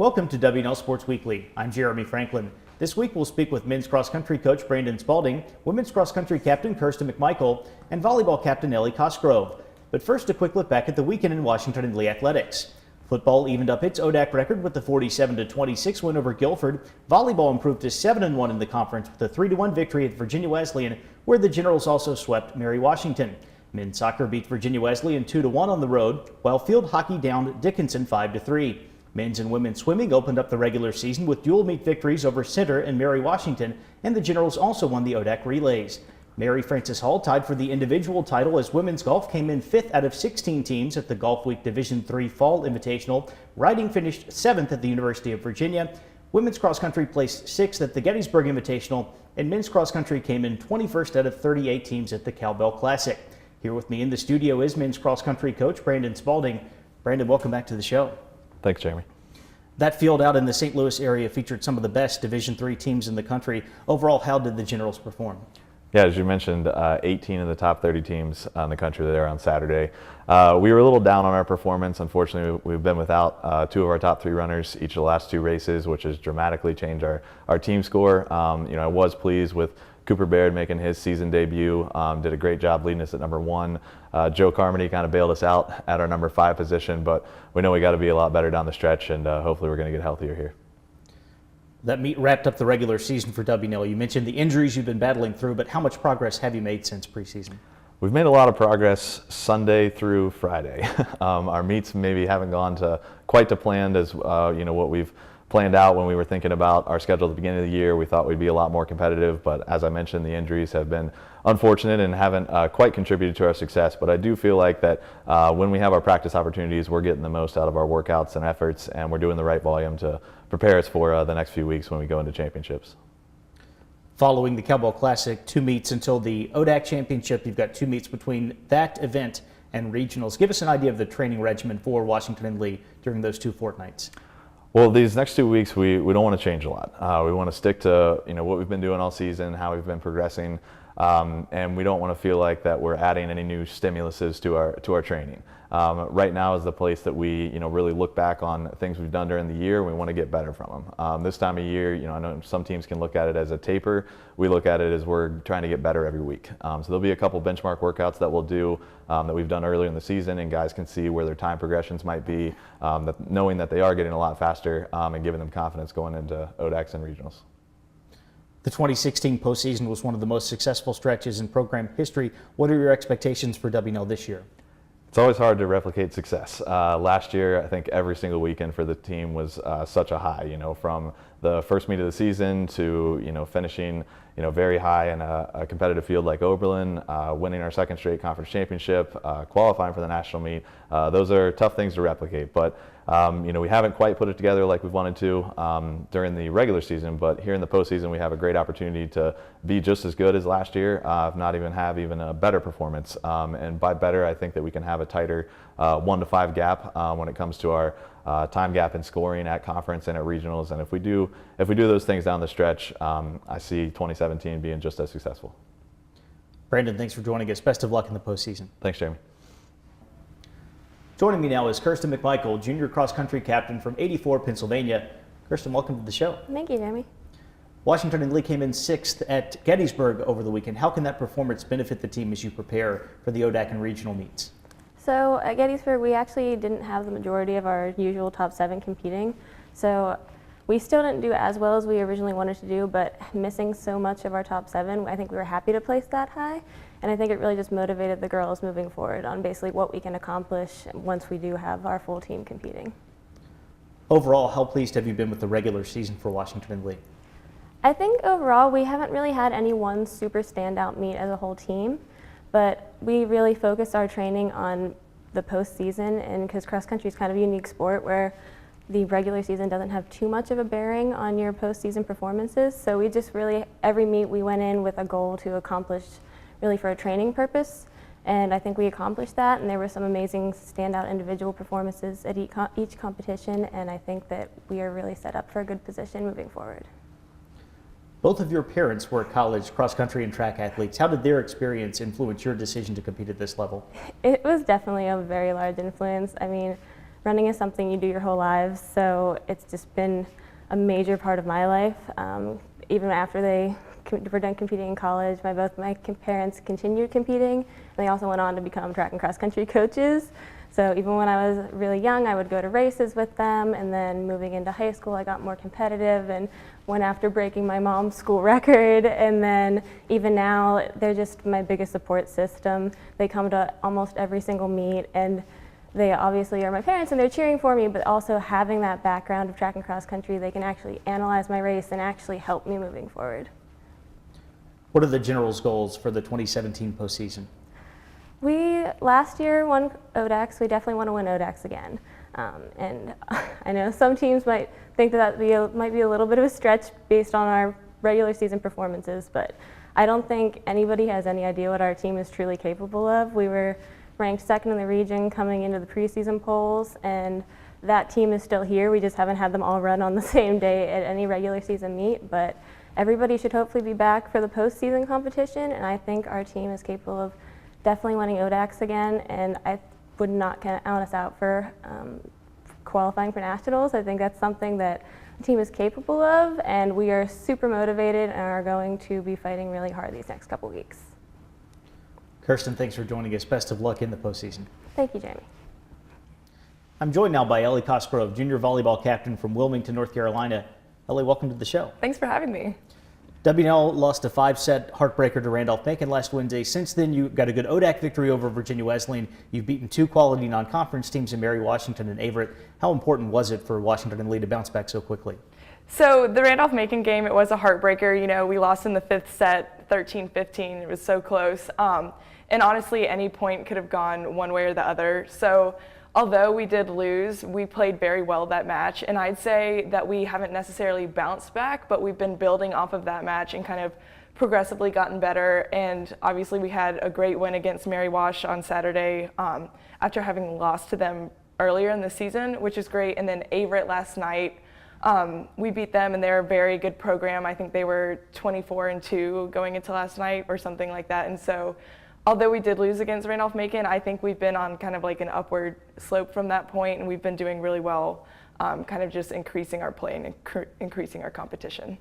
Welcome to WNL Sports Weekly. I'm Jeremy Franklin. This week we'll speak with men's cross country coach Brandon Spalding, women's cross country captain Kirsten McMichael, and volleyball captain Elly Cosgrove. But first, a quick look back at the weekend in Washington and Lee athletics. Football evened up its ODAC record with the 47-26 win over Guilford. Volleyball improved to 7-1 in the conference with a 3-1 victory at Virginia Wesleyan, where the Generals also swept Mary Washington. Men's soccer beat Virginia Wesleyan 2-1 on the road, while field hockey downed Dickinson 5-3. Men's and women's swimming opened up the regular season with dual meet victories over Center and Mary Washington, and the Generals also won the ODAC relays. Mary Frances Hall tied for the individual title as women's golf came in 5th out of 16 teams at the Golf Week Division III Fall Invitational. Riding finished 7th at the University of Virginia. Women's cross country placed 6th at the Gettysburg Invitational, and men's cross country came in 21st out of 38 teams at the Cowbell Classic. Here with me in the studio is men's cross country coach Brandon Spalding. Brandon, welcome back to the show. Thanks, Jeremy. That field out in the St. Louis area featured some of the best Division III teams in the country. Overall, how did the Generals perform? Yeah, as you mentioned, 18 of the top 30 teams in the country there on Saturday. We were a little down on our performance. Unfortunately, we've been without 2 of our top 3 runners each of the last 2 races, which has dramatically changed our team score. I was pleased with Cooper Baird making his season debut. Did a great job leading us at number 1. Joe Carmody kind of bailed us out at our number 5 position, but we know we got to be a lot better down the stretch, and hopefully we're going to get healthier here. That meet wrapped up the regular season for WNL. You mentioned the injuries you've been battling through, but how much progress have you made since preseason? We've made a lot of progress Sunday through Friday. Our meets maybe haven't gone quite to plan as what we've planned out when we were thinking about our schedule at the beginning of the year. We thought we'd be a lot more competitive, but as I mentioned, the injuries have been unfortunate and haven't quite contributed to our success. But I do feel like that when we have our practice opportunities, we're getting the most out of our workouts and efforts, and we're doing the right volume to prepare us for the next few weeks when we go into championships. Following the Cowbell Classic, 2 meets until the ODAC Championship. You've got 2 meets between that event and regionals. Give us an idea of the training regimen for Washington and Lee during those 2 fortnights. Well, these next 2 weeks, we don't want to change a lot. We want to stick to what we've been doing all season, how we've been progressing, and we don't want to feel like that we're adding any new stimuluses to our training. Right now is the place that we really look back on things we've done during the year, and we want to get better from them. This time of year, I know some teams can look at it as a taper. We look at it as we're trying to get better every week. So there'll be a couple benchmark workouts that we'll do that we've done earlier in the season, and guys can see where their time progressions might be, knowing that they are getting a lot faster and giving them confidence going into ODACs and regionals. The 2016 postseason was one of the most successful stretches in program history. What are your expectations for WNL this year? It's always hard to replicate success. Last year, I think every single weekend for the team was such a high, from the first meet of the season to, finishing, very high in a competitive field like Oberlin, winning our 2nd straight conference championship, qualifying for the national meet. Those are tough things to replicate, but we haven't quite put it together like we've wanted to during the regular season, but here in the postseason we have a great opportunity to be just as good as last year, if not even have a better performance. And by better, I think that we can have a tighter 1 to 5 gap when it comes to our time gap in scoring at conference and at regionals. And if we do those things down the stretch, I see 2017 being just as successful. Brandon, thanks for joining us. Best of luck in the postseason. Thanks, Jeremy. Joining me now is Kirsten McMichael, junior cross country captain from 84, Pennsylvania. Kirsten, welcome to the show. Thank you, Jeremy. Washington and Lee came in 6th at Gettysburg over the weekend. How can that performance benefit the team as you prepare for the ODAC and regional meets? So at Gettysburg, we actually didn't have the majority of our usual top 7 competing. So we still didn't do as well as we originally wanted to do, but missing so much of our top 7, I think we were happy to place that high. And I think it really just motivated the girls moving forward on basically what we can accomplish once we do have our full team competing. Overall, how pleased have you been with the regular season for Washington and Lee? I think overall we haven't really had any one super standout meet as a whole team, but we really focused our training on the postseason, and because cross country is kind of a unique sport where the regular season doesn't have too much of a bearing on your postseason performances. So we just really, every meet we went in with a goal to accomplish really for a training purpose. And I think we accomplished that, and there were some amazing standout individual performances at each competition, and I think that we are really set up for a good position moving forward. Both of your parents were college cross-country and track athletes. How did their experience influence your decision to compete at this level? It was definitely a very large influence. I mean, running is something you do your whole lives, so it's just been a major part of my life. Even after they were done competing in college, both my parents continued competing, and they also went on to become track and cross country coaches. So even when I was really young, I would go to races with them, and then moving into high school, I got more competitive and went after breaking my mom's school record. And then even now, they're just my biggest support system. They come to almost every single meet, and they obviously are my parents and they're cheering for me, but also having that background of track and cross country, they can actually analyze my race and actually help me moving forward. What are the Generals' goals for the 2017 postseason? We last year won ODAX. We definitely want to win ODAX again. And I know some teams might think that might be a little bit of a stretch based on our regular season performances, but I don't think anybody has any idea what our team is truly capable of. We were ranked second in the region coming into the preseason polls, and that team is still here. We just haven't had them all run on the same day at any regular season meet, but everybody should hopefully be back for the postseason competition, and I think our team is capable of definitely winning ODAX again, and I would not count us out for qualifying for nationals. I think that's something that the team is capable of, and we are super motivated and are going to be fighting really hard these next couple weeks. Kirsten, thanks for joining us. Best of luck in the postseason. Thank you, Jamie. I'm joined now by Elly Cosgrove, junior volleyball captain from Wilmington, North Carolina. Elly, welcome to the show. Thanks for having me. WNL lost a 5-set heartbreaker to Randolph-Macon last Wednesday. Since then, you got a good ODAC victory over Virginia Wesleyan. You've beaten 2 quality non-conference teams in Mary Washington and Averett. How important was it for Washington and Lee to bounce back so quickly? So the Randolph-Macon game, it was a heartbreaker. You know, we lost in the 5th set, 13-15. It was so close. And honestly, any point could have gone one way or the other. So although we did lose, we played very well that match. And I'd say that we haven't necessarily bounced back, but we've been building off of that match and kind of progressively gotten better. And obviously we had a great win against Mary Wash on Saturday after having lost to them earlier in the season, which is great. And then Averett last night, we beat them, and they're a very good program. I think they were 24-2 going into last night or something like that. And so although we did lose against Randolph-Macon, I think we've been on kind of like an upward slope from that point, and we've been doing really well, kind of just increasing our play and increasing our competition.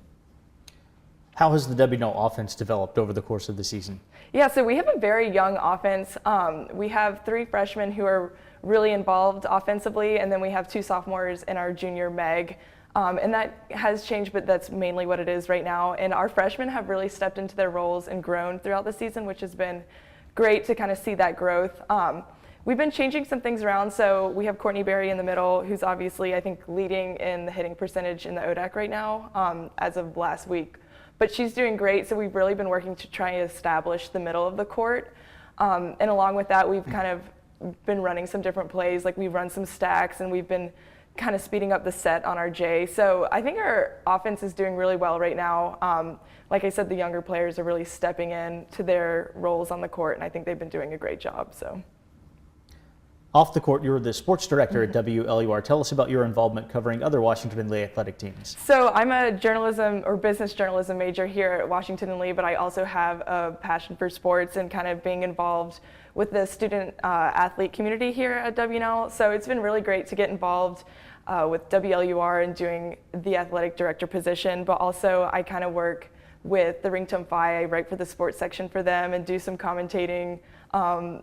How has the WNL offense developed over the course of the season? Yeah, so we have a very young offense. We have 3 freshmen who are really involved offensively, and then we have 2 sophomores and our junior Meg. And that has changed, but that's mainly what it is right now. And our freshmen have really stepped into their roles and grown throughout the season, which has been great to kind of see that growth. We've been changing some things around. So we have Courtney Berry in the middle, who's obviously, I think, leading in the hitting percentage in the ODAC right now as of last week. But she's doing great, so we've really been working to try and establish the middle of the court. And along with that, we've kind of been running some different plays. Like we've run some stacks, and we've been kind of speeding up the set on our J. So I think our offense is doing really well right now. Like I said, the younger players are really stepping in to their roles on the court, and I think they've been doing a great job. So, off the court, you're the sports director at WLUR. Tell us about your involvement covering other Washington and Lee athletic teams. So I'm a journalism or business journalism major here at Washington and Lee, but I also have a passion for sports and kind of being involved with the student athlete community here at WNL. So it's been really great to get involved with WLUR and doing the athletic director position, but also I kind of work with the Ringtone Phi. I write for the sports section for them and do some commentating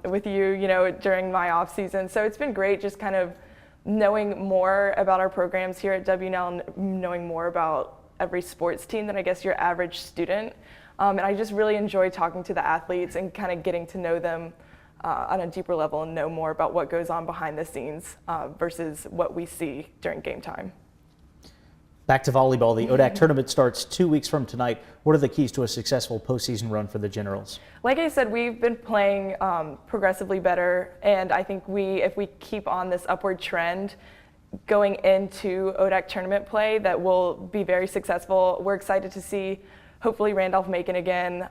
with you know, during my off season. So it's been great just kind of knowing more about our programs here at WNL and knowing more about every sports team than I guess your average student. And I just really enjoy talking to the athletes and kind of getting to know them on a deeper level and know more about what goes on behind the scenes versus what we see during game time. Back to volleyball, the ODAC tournament starts 2 weeks from tonight. What are the keys to a successful postseason run for the Generals? Like I said, we've been playing progressively better, and I think if we keep on this upward trend going into ODAC tournament play, that we'll be very successful. We're excited to see hopefully Randolph-Macon again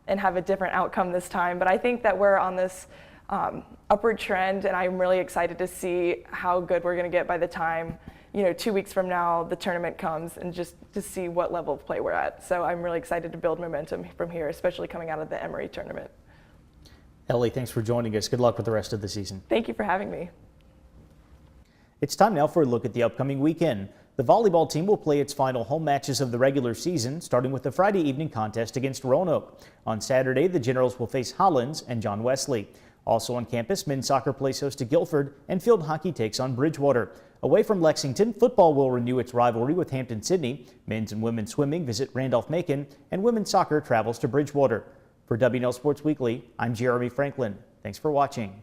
and have a different outcome this time. But I think that we're on this upward trend, and I'm really excited to see how good we're going to get by the time, you know, 2 weeks from now the tournament comes, and just to see what level of play we're at. So I'm really excited to build momentum from here, especially coming out of the Emory tournament. Elly, thanks for joining us. Good luck with the rest of the season. Thank you for having me. It's time now for a look at the upcoming weekend. The volleyball team will play its final home matches of the regular season, starting with the Friday evening contest against Roanoke. On Saturday, the Generals will face Hollins and John Wesley. Also on campus, men's soccer plays host to Guilford, and field hockey takes on Bridgewater. Away from Lexington, football will renew its rivalry with Hampton-Sydney. Men's and women's swimming visit Randolph-Macon, and women's soccer travels to Bridgewater. For WNL Sports Weekly, I'm Jeremy Franklin. Thanks for watching.